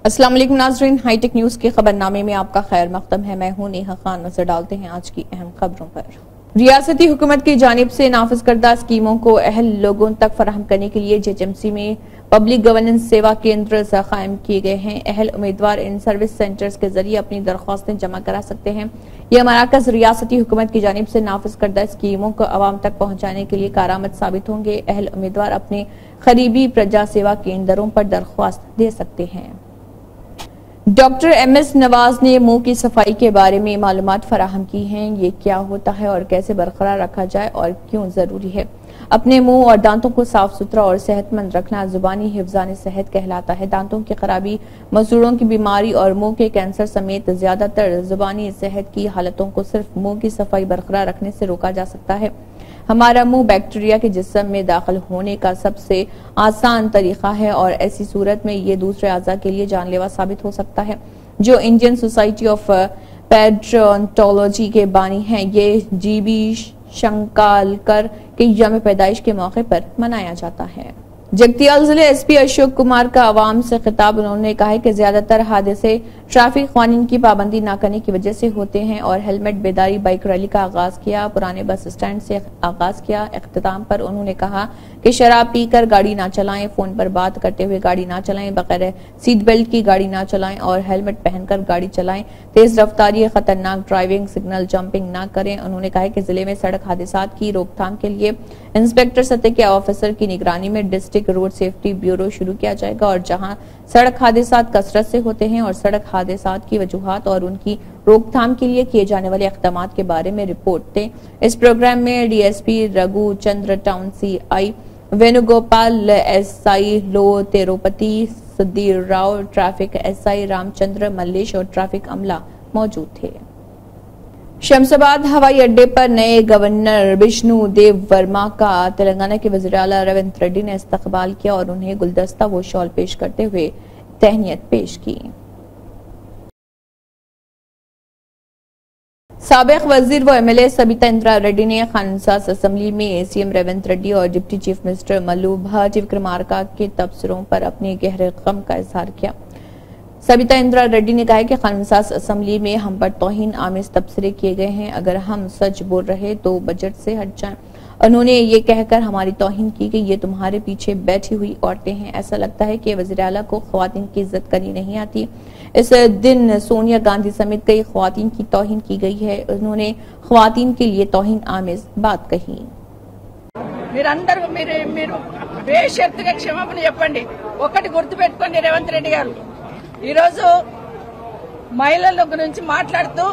अस्सलाम वालेकुम नाज़रीन, हाईटेक न्यूज के खबरनामे में आपका खैर मकदम है। मैं हूं नेहा खान। नजर डालते हैं आज की अहम खबरों पर। रियासती हुकूमत की जानिब से नाफिज करदा स्कीमों को अहल लोगों तक फराहम करने के लिए JHMC में पब्लिक गवर्नेंस सेवा केंद्र कायम किए गए हैं। अहल उम्मीदवार इन सर्विस सेंटर्स के जरिए अपनी दरख्वास्तें जमा करा सकते हैं। यह मराकज रियासती हुकूमत की जानिब से नाफिज करदा स्कीमों को अवाम तक पहुंचाने के लिए कारआमद साबित होंगे। अहल उम्मीदवार अपने करीबी प्रजा सेवा केंद्रों पर दरख्वास्त दे सकते हैं। डॉक्टर MS नवाज ने मुंह की सफाई के बारे में मालूमात फराहम की हैं। ये क्या होता है और कैसे बरकरार रखा जाए और क्यों जरूरी है। अपने मुंह और दांतों को साफ सुथरा और सेहतमंद रखना जुबानी हिफ्जान सेहत कहलाता है। दांतों की खराबी, मसूड़ों की बीमारी और मुंह के कैंसर समेत ज्यादातर जुबानी सेहत की हालतों को सिर्फ मुंह की सफाई बरकरार रखने से रोका जा सकता है। हमारा मुंह बैक्टीरिया के जिस्म में दाखिल होने का सबसे आसान तरीका है और ऐसी सूरत में ये दूसरे अज़ा के लिए जानलेवा साबित हो सकता है। जो इंडियन सोसाइटी ऑफ पेडोंटोलॉजी के बानी हैं, ये GB शंकालकर के यौम पैदाइश के मौके पर मनाया जाता है। जगतियाल जिले SP अशोक कुमार का आवाम से खिताब। उन्होंने कहा है कि ज्यादातर हादसे ट्रैफिक कानून की पाबंदी न करने की वजह से होते हैं और हेलमेट बेदारी बाइक रैली का आगाज किया। पुराने बस स्टैंड से आगाज किया। इख्तिताम पर उन्होंने कहा कि शराब पीकर गाड़ी ना चलाएं, फोन पर बात करते हुए गाड़ी ना चलाएं, बगैर सीट बेल्ट की गाड़ी ना चलाएं और हेलमेट पहनकर गाड़ी चलाएं। तेज रफ्तारी, खतरनाक ड्राइविंग, सिग्नल जंपिंग ना करें। उन्होंने कहा कि जिले में सड़क हादसात की रोकथाम के लिए इंस्पेक्टर सतह के ऑफिसर की निगरानी में डिस्ट्रिक्ट रोड सेफ्टी ब्यूरो शुरू किया जाएगा और जहां सड़क हादसात कसरत से होते हैं और सड़क हादसात की वजूहात और उनकी रोकथाम के लिए किए जाने वाले इक़दामात के बारे में रिपोर्ट दें। इस प्रोग्राम में DSP रघु चंद्र, टाउन CI वेणुगोपाल, SI लो तिरुपति, सुधीर राव, ट्रैफिक SI रामचंद्र मल्लेश और ट्रैफिक अमला मौजूद थे। शमशाबाद हवाई अड्डे पर नए गवर्नर विष्णु देव वर्मा का तेलंगाना के वज़ीर आला रेवंत रेड्डी ने इस्तकबाल किया और उन्हें गुलदस्ता व शॉल पेश करते हुए तहनीत पेश की। साबिक वजीर व MLA सबिता इंदिरा रेड्डी ने खानसास असेंबली में CM रेवंत रेड्डी और deputy chief minister Mallu Bhatt Vikramarka के तबसरों पर अपने गहरे गम का इजहार किया। सबिता इंदिरा रेड्डी ने कहा कि खानसास असेंबली में हम पर तौहीन आमेज तबसरे किए गए हैं। अगर हम सच बोल रहे तो बजट से हट जाएं। उन्होंने ये कहकर हमारी तौहीन की कि ये तुम्हारे पीछे बैठी हुई औरतें हैं। ऐसा लगता है कि वज़ीर आला को ख्वातीन की इज्जत करनी नहीं आती। इस दिन सोनिया गांधी समेत कई ख्वातीन की तौहीन की गई है। उन्होंने ख्वातीन के लिए तौहीन आमेज बात कही। మీరందరూ మీరు బేషరతుగా క్షమాపణ చెప్పండి. ఒకటి గుర్తుపెట్టుకోండి రేవంత్ రెడ్డి గారు, ఈరోజు మహిళల గురించి మాట్లాడుతూ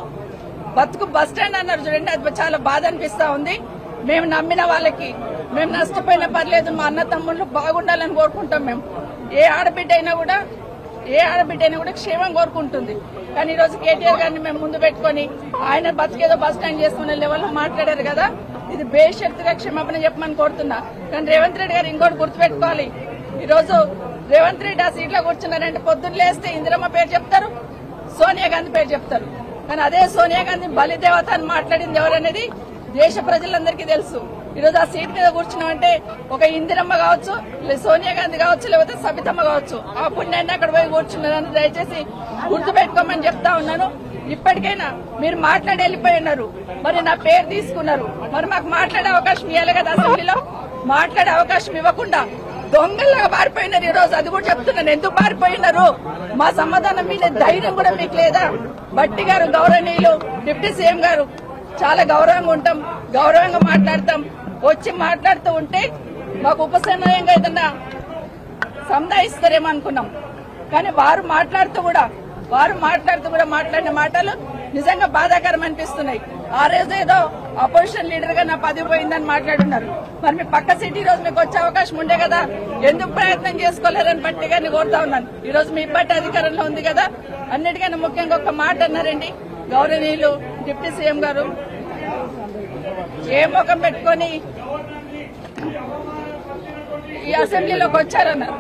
బతుకు బస్టాండ్ అన్నారు చూడండి, అది చాలా బాధ అనిపిస్తా ఉంది. మేము నమ్మిన వాళ్ళకి మేము నష్టపోయినా పర్లేదు, మా అన్న తమ్ముళ్ళు బాగుండాలని కోరుకుంటాం. మేము ఏ ఆడబిడ్డ అయినా కూడా క్షేమం కోరుకుంటుంది. కానీ ఈరోజు కేటీఆర్ గారిని మేము ముందు పెట్టుకుని ఆయన బతికేదో బస్టాండ్ చేసుకునే లెవెల్లో మాట్లాడారు కదా, ఇది బేషరతుగా క్షమాపణ చెప్పమని కోరుతున్నా. కానీ రేవంత్ రెడ్డి గారు ఇంకోటి గుర్తుపెట్టుకోవాలి, ఈరోజు రేవంత్ రెడ్డి ఆ సీట్లో కూర్చున్నారంటే పొద్దున్న లేస్తే ఇందిరమ్మ పేరు చెప్తారు, సోనియా గాంధీ పేరు చెప్తారు. కానీ అదే సోనియా గాంధీ బలిదేవత అని మాట్లాడింది ఎవరనేది దేశ ప్రజలందరికీ తెలుసు. ఈరోజు ఆ సీట్ మీద కూర్చున్నామంటే ఒక ఇందిరమ్మ కావచ్చు, సోనియా గాంధీ కావచ్చు, లేకపోతే సబితమ్మ కావచ్చు. ఆ పుణ్యాన్ని అక్కడ పోయి కూర్చున్నారని దయచేసి గుర్తుపెట్టుకోమని చెప్తా ఉన్నాను. ఇప్పటికైనా మీరు మాట్లాడి వెళ్ళిపోయి ఉన్నారు, మరి నా పేరు తీసుకున్నారు, మరి మాకు మాట్లాడే అవకాశం ఇవ్వాలి కదా. అసెంబ్లీలో మాట్లాడే అవకాశం ఇవ్వకుండా దొంగల్లాగా పారిపోయినారు. ఈ రోజు అది కూడా చెప్తున్నాను, ఎందుకు పారిపోయినారు, మా సమాధానం మీద ధైర్యం కూడా మీకు లేదా. భట్టి గారు గౌరవనీయులు, డిప్యూటీ CM గారు చాలా గౌరవంగా ఉంటాం, గౌరవంగా మాట్లాడతాం. వచ్చి మాట్లాడుతూ ఉంటే మాకు ఉపసమయంగా ఏదన్నా సంధాయిస్తారేమో అనుకున్నాం. కానీ వారు మాట్లాడుతూ కూడా మాట్లాడిన మాటలు నిజంగా బాధాకరం అనిపిస్తున్నాయి. ఆ రోజు ఏదో అపోజిషన్ లీడర్ గా నా పదవి పోయిందని మాట్లాడున్నారు. మరి మీ పక్క సీట్ ఈ రోజు మీకు వచ్చే అవకాశం ఉండే కదా, ఎందుకు ప్రయత్నం చేసుకోలేరని బట్టి గారిని కోరుతా ఉన్నాను. ఈ రోజు మీ బట్టి అధికారంలో ఉంది కదా. అన్నిటికన్నా ముఖ్యంగా ఒక మాట అన్నారండి గౌరవనీయులు డిప్యూటీ CM గారు, ఏ ముఖం పెట్టుకొని ఈ అసెంబ్లీలోకి వచ్చారన్నారు.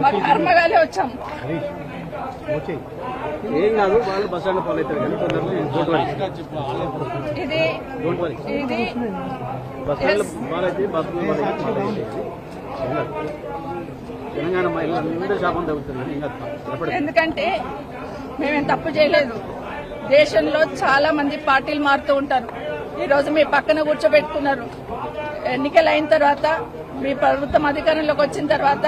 మా కర్మగాలే వచ్చాం. ఏం కాదు, వాళ్ళు బస్ స్టాండ్ ఫాలో అవుతారు కానీ ఇది బస్ స్టాండ్ ఫాలో అయితే తెలంగాణ మహిళలందరూ శాపం తగ్గుతుంది. ఎందుకంటే మేమేం తప్పు చేయలేదు. దేశంలో చాలా మంది పార్టీలు మారుతూ ఉంటారు. ఈ రోజు మీ పక్కన కూర్చోబెట్టుకున్నారు. ఎన్నికలు అయిన తర్వాత మీ ప్రభుత్వం అధికారంలోకి వచ్చిన తర్వాత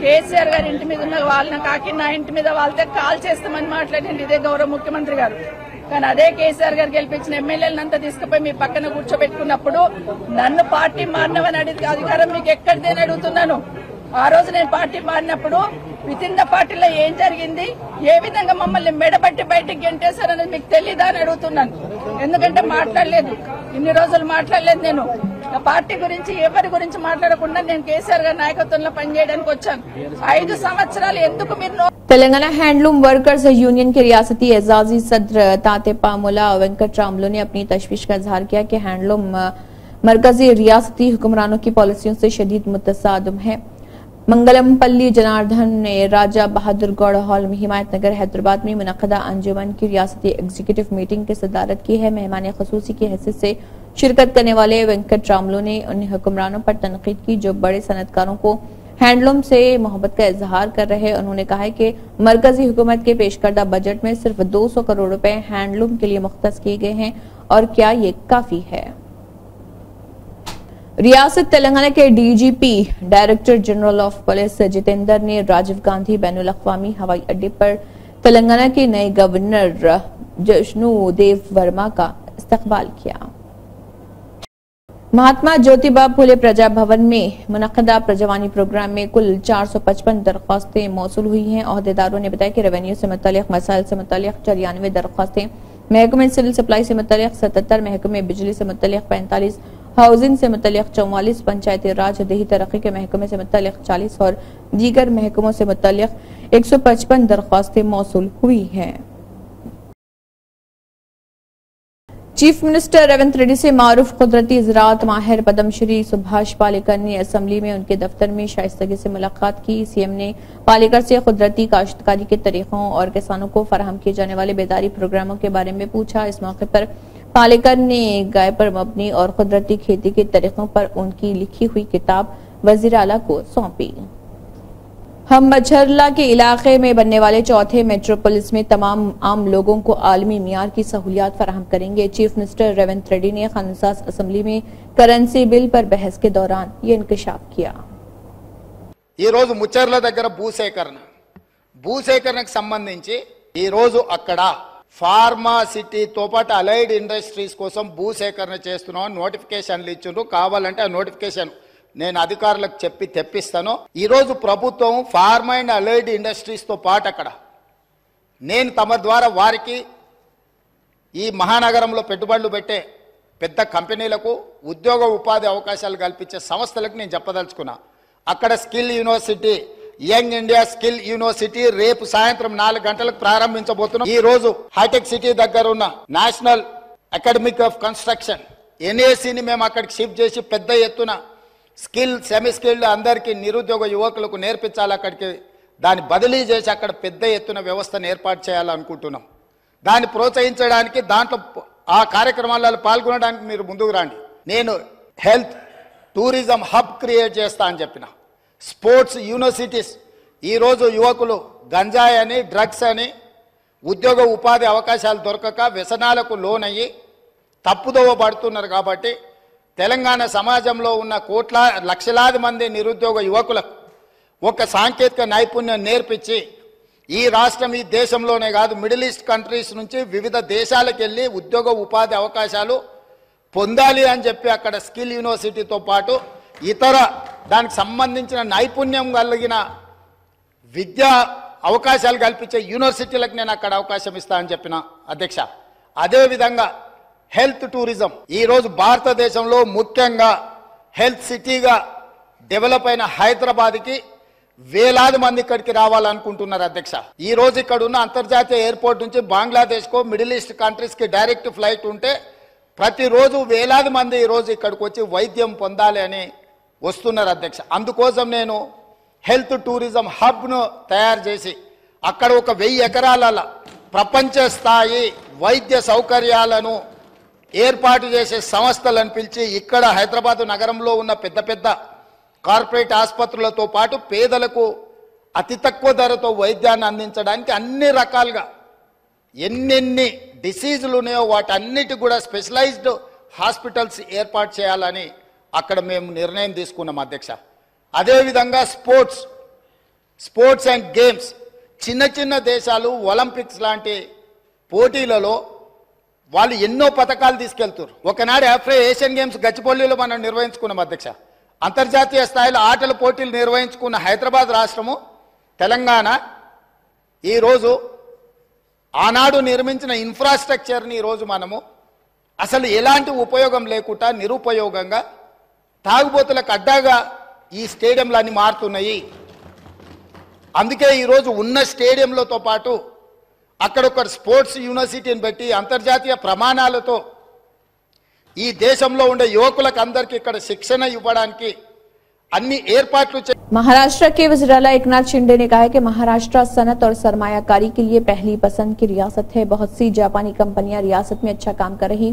కేసీఆర్ గారి ఇంటి మీద ఉన్న వాళ్ళని కాకి నా ఇంటి మీద వాళ్ళతో కాల్ చేస్తామని మాట్లాడింది ఇదే గౌరవ ముఖ్యమంత్రి గారు. కానీ అదే కేసీఆర్ గారు గెలిపించిన ఎమ్మెల్యేలంతా తీసుకుపోయి మీ పక్కన కూర్చోబెట్టుకున్నప్పుడు నన్ను పార్టీ మారినవని అడిగితే అధికారం మీకు ఎక్కడిదని అడుగుతున్నాను. ఆ రోజు నేను పార్టీ మారినప్పుడు విత్ ఇన్ ద పార్టీలో ఏం జరిగింది, ఏ విధంగా మమ్మల్ని మెడబట్టి బయటకు గెంటేశారనేది మీకు తెలీదా అని అడుగుతున్నాను. ఎందుకంటే మాట్లాడలేదు, ఇన్ని రోజులు మాట్లాడలేదు. నేను పార్టీ గురించి ఎవరి గురించి మాట్లాడకుండా నేను కేసీఆర్ గారి నాయకత్వంలో పనిచేయడానికి వచ్చాను. 5 సంవత్సరాలు ఎందుకు మీరు तेलंगाना हैंडलूम वर्कर्स यूनियन के रियासती एजाजी सदर तातेपामुला वेंकट रामलू ने अपनी तशवीश का इजहार किया कि हैंडलूम मरकजी रियासती हुक्मरानों की पॉलिसियों से शदीद मुतसादम है। मंगलमपल्ली जनार्दन ने राजा बहादुर गौड़ हॉल में हिमायतनगर हैदराबाद में मुनक़दा अंजुमन की रियासती एग्जीक्यूटिव मीटिंग की सदारत की है। मेहमान खसूसी की हैसियत से शिरकत करने वाले वेंकट रामलू ने उन हुक्मरानों पर तनकीद की जो बड़े सनतकारों को हैंडलूम से मोहब्बत का इजहार कर रहे हैं। उन्होंने कहा है कि मरकजी हुकूमत के पेश करदा बजट में सिर्फ 200 करोड़ रुपए हैंडलूम के लिए मुख्तस किए गए हैं और क्या ये काफी है। रियासत तेलंगाना के DGP director general of police Jitendra ने राजीव गांधी बैनुल अक़वामी हवाई अड्डे पर तेलंगाना के नए गवर्नर जश्नु देव वर्मा का इस्तकबाल किया। महात्मा ज्योतिबा फुले प्रजा भवन में मुनक़दा प्रजवानी प्रोग्राम में कुल 455 दरख्वास्तें मौसूल हुई हैं। अहदेदारों ने बताया कि रेवेन्यू से मुतल्लिक़ मसाइल से मुतल्लिक़ 94 दरख्वास्तें, महकमे सिविल सप्लाई से मुतल्लिक़ 77, महकमे बिजली से मुतल्लिक़ 45, हाउसिंग से मुतल्लिक़ 44, पंचायती राज देही तरक्की के महकमे से मुतल्लिक़ 40 और दीगर महकमों से मुतल्लिक़ 155 दरख्वास्तें मौसूल हुई हैं। चीफ मिनिस्टर रेवंत रेड्डी से मारूफ कुदरती ज़राअत माहिर पद्मश्री सुभाष पालेकर ने असेंबली में उनके दफ्तर में शाइस्तगी से मुलाकात की। सीएम ने पालेकर से कुदरती काश्तकारी के तरीकों और किसानों को फराहम किए जाने वाले बेदारी प्रोग्रामों के बारे में पूछा। इस मौके पर पालेकर ने गाय पर मबनी और कुदरती खेती के तरीकों पर उनकी लिखी हुई किताब वजीर आला को सौंपी। हम मच्छरला के इलाके में बनने वाले चौथे मेट्रोपोलिस में तमाम आम लोगों को आलमी मियार की सहूलियात फराहम करेंगे। चीफ मिनिस्टर रेवंत रेड्डी ने खानसास असेंबली में करेंसी बिल पर बहस के दौरान ये इंकशाफ किया। ఈ రోజు ముచ్చర్ల దగ్గర భూసేకరణకు సంబంధించి ఈ రోజు అక్కడ ఫార్మాసిటీతో పాటు అలైడ్ ఇండస్ట్రీస్ కోసం భూసేకరణ చేస్తున్నాం నోటిఫికేషన్లు ఇచ్చిండ్రు. కావాలంటే ఆ నోటిఫికేషన్ నేను అధికారులకు చెప్పి తెప్పిస్తాను. ఈ రోజు ప్రభుత్వం ఫార్మా అండ్ అలైడ్ ఇండస్ట్రీస్ తో పాటు అక్కడ నేను తమ ద్వారా వారికి ఈ మహానగరంలో పెట్టుబడులు పెట్టే పెద్ద కంపెనీలకు ఉద్యోగ ఉపాధి అవకాశాలు కల్పించే సంస్థలకు నేను చెప్పదలుచుకున్నా. అక్కడ skill university, young India skill university రేపు సాయంత్రం 4 గంటలకు ప్రారంభించబోతున్నాం. ఈ రోజు హైటెక్ సిటీ దగ్గర ఉన్న నేషనల్ అకాడమిక్ ఆఫ్ కన్స్ట్రక్షన్ ఎన్ఏసిని మేము అక్కడికి షిఫ్ట్ చేసి పెద్ద ఎత్తున స్కిల్ సెమీ స్కిల్డ్ అందరికీ నిరుద్యోగ యువకులకు నేర్పించాలి. అక్కడికి దాన్ని బదిలీ చేసి అక్కడ పెద్ద ఎత్తున వ్యవస్థను ఏర్పాటు చేయాలనుకుంటున్నాం. దాన్ని ప్రోత్సహించడానికి దాంట్లో ఆ కార్యక్రమాలలో పాల్గొనడానికి మీరు ముందుకు రండి. నేను హెల్త్ టూరిజం హబ్ క్రియేట్ చేస్తా అని చెప్పిన. స్పోర్ట్స్ యూనివర్సిటీస్ ఈరోజు యువకులు గంజాయి అని డ్రగ్స్ అని ఉద్యోగ ఉపాధి అవకాశాలు దొరకక వ్యసనాలకు లోనయ్యి తప్పుదోవ పడుతున్నారు. కాబట్టి తెలంగాణ సమాజంలో ఉన్న లక్షలాది మంది నిరుద్యోగ యువకులకు ఒక సాంకేతిక నైపుణ్యం నేర్పించి ఈ రాష్ట్రం ఈ దేశంలోనే కాదు మిడిల్ ఈస్ట్ కంట్రీస్ నుంచి వివిధ దేశాలకు వెళ్ళి ఉద్యోగ ఉపాధి అవకాశాలు పొందాలి అని చెప్పి అక్కడ స్కిల్ యూనివర్సిటీతో పాటు ఇతర దానికి సంబంధించిన నైపుణ్యం కలిగిన విద్యా అవకాశాలు కల్పించే యూనివర్సిటీలకు నేను అక్కడ అవకాశం ఇస్తా అని చెప్పిన అధ్యక్ష. అదేవిధంగా హెల్త్ టూరిజం ఈరోజు భారతదేశంలో ముఖ్యంగా హెల్త్ సిటీగా డెవలప్ అయిన హైదరాబాద్కి వేలాది మంది ఇక్కడికి రావాలనుకుంటున్నారు అధ్యక్ష. ఈ రోజు ఇక్కడ ఉన్న అంతర్జాతీయ ఎయిర్పోర్ట్ నుంచి బంగ్లాదేశ్కో మిడిల్ ఈస్ట్ కంట్రీస్కి డైరెక్ట్ ఫ్లైట్ ఉంటే ప్రతిరోజు వేలాది మంది ఈరోజు ఇక్కడికి వచ్చి వైద్యం పొందాలి అని వస్తున్నారు అధ్యక్ష. అందుకోసం నేను హెల్త్ టూరిజం హబ్ను తయారు చేసి అక్కడ ఒక 1000 ఎకరాల ప్రపంచ స్థాయి వైద్య సౌకర్యాలను ఏర్పాటు చేసే సంస్థలను పిలిచి ఇక్కడ హైదరాబాద్ నగరంలో ఉన్న పెద్ద పెద్ద కార్పొరేట్ ఆసుపత్రులతో పాటు పేదలకు అతి తక్కువ ధరతో వైద్యాన్ని అందించడానికి అన్ని రకాలుగా ఎన్నెన్ని డిసీజులు ఉన్నాయో వాటన్నిటి కూడా స్పెషలైజ్డ్ హాస్పిటల్స్ ఏర్పాటు చేయాలని అక్కడ మేము నిర్ణయం తీసుకున్నాం అధ్యక్ష. అదేవిధంగా స్పోర్ట్స్ అండ్ గేమ్స్ చిన్న చిన్న దేశాలు ఒలింపిక్స్ లాంటి పోటీలలో వాళ్ళు ఎన్నో పథకాలు తీసుకెళ్తారు. ఒకనాడు ఏషియన్ గేమ్స్ గచ్చిబౌలిలో మనం నిర్వహించుకున్నాం అధ్యక్ష. అంతర్జాతీయ స్థాయిలో ఆటల పోటీలు నిర్వహించుకున్న హైదరాబాద్ రాష్ట్రము, తెలంగాణ ఈరోజు ఆనాడు నిర్మించిన ఇన్ఫ్రాస్ట్రక్చర్ని ఈరోజు మనము అసలు ఎలాంటి ఉపయోగం లేకుండా నిరుపయోగంగా తాగుబోతులకు అడ్డాగా ఈ స్టేడియంలన్నీ మారుతున్నాయి. అందుకే ఈరోజు ఉన్న స్టేడియంలతో పాటు అక్కడ ఒక స్పోర్ట్స్ యూనివర్సిటీని పెట్టి అంతర్జాతీయ ప్రమాణాలతో ఈ దేశంలో ఉండే యువకులకు అందరికీ ఇక్కడ శిక్షణ ఇవ్వడానికి अन्नी एयरपार्ट महाराष्ट्र के वज़ीर आला एकनाथ शिंदे ने कहा है कि महाराष्ट्र सनत और सरमायाकारी के लिए पहली पसंद की रियासत है। बहुत सी जापानी कंपनियां रियासत में अच्छा काम कर रही।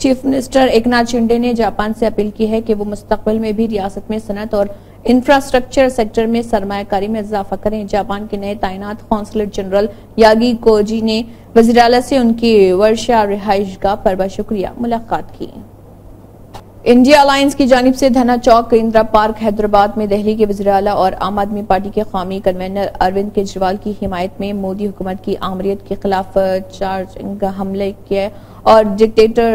चीफ मिनिस्टर एकनाथ शिंदे ने जापान से अपील की है कि वो मुस्तकबिल में भी रियासत में सनत और इंफ्रास्ट्रक्चर सेक्टर में सरमायाकारी में इजाफा करें। जापान के नए तैनात कौंसलर जनरल यागी कोजी ने वज़ीर आला से उनकी वर्षा रिहाइशगाह पर बशुक्रिया मुलाकात की। इंडिया अलायंस की जानिब से धना चौक इंदिरा पार्क हैदराबाद में दिल्ली के वज़ीर आला और आम आदमी पार्टी के कौमी कन्वीनर अरविंद केजरीवाल की हिमायत में मोदी हुकूमत की आमरीत के खिलाफ चार्जिंग हमले किए और डिक्टेटर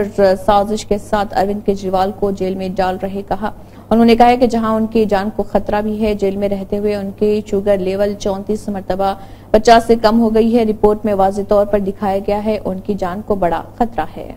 साजिश के साथ अरविंद केजरीवाल को जेल में डाल रहे कहा। उन्होंने कहा है कि जहां उनकी जान को खतरा भी है, जेल में रहते हुए उनकी शुगर लेवल 34 मरतबा 50 से कम हो गई है। रिपोर्ट में वाज़ेह तौर पर दिखाया गया है उनकी जान को बड़ा खतरा है।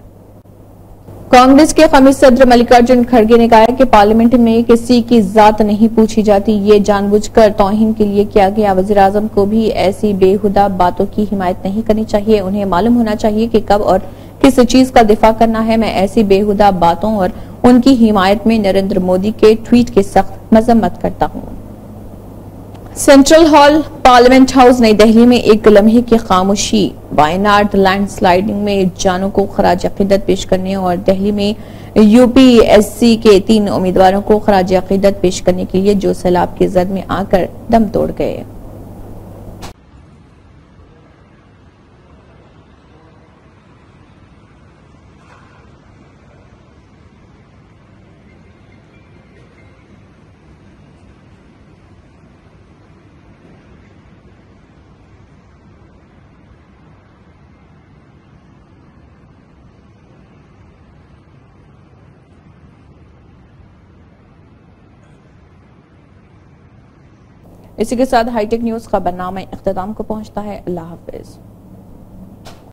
कांग्रेस के कौमी सदर मल्लिकार्जुन खड़गे ने कहा है कि पार्लियामेंट में किसी की जात नहीं पूछी जाती, ये जानबूझकर तौहीन के लिए किया गया। वज़ीर आज़म को भी ऐसी बेहुदा बातों की हिमायत नहीं करनी चाहिए। उन्हें मालूम होना चाहिए कि कब और किस चीज का दिफा करना है। मैं ऐसी बेहुदा बातों और उनकी हिमायत में नरेंद्र मोदी के ट्वीट की सख्त मजम्मत करता हूं। सेंट्रल हॉल पार्लियामेंट हाउस नई दिल्ली में एक लम्हे की खामोशी। वायनाड लैंडस्लाइडिंग में जानों को खराज अकीदत पेश करने और दिल्ली में यूपीएससी के 3 उम्मीदवारों को खराज अकीदत पेश करने के लिए जो सैलाब की जद में आकर दम तोड़ गए। इसी के साथ हाईटेक न्यूज खबरनामा इख्तिताम को पहुंचता है। अल्लाह हाफिज।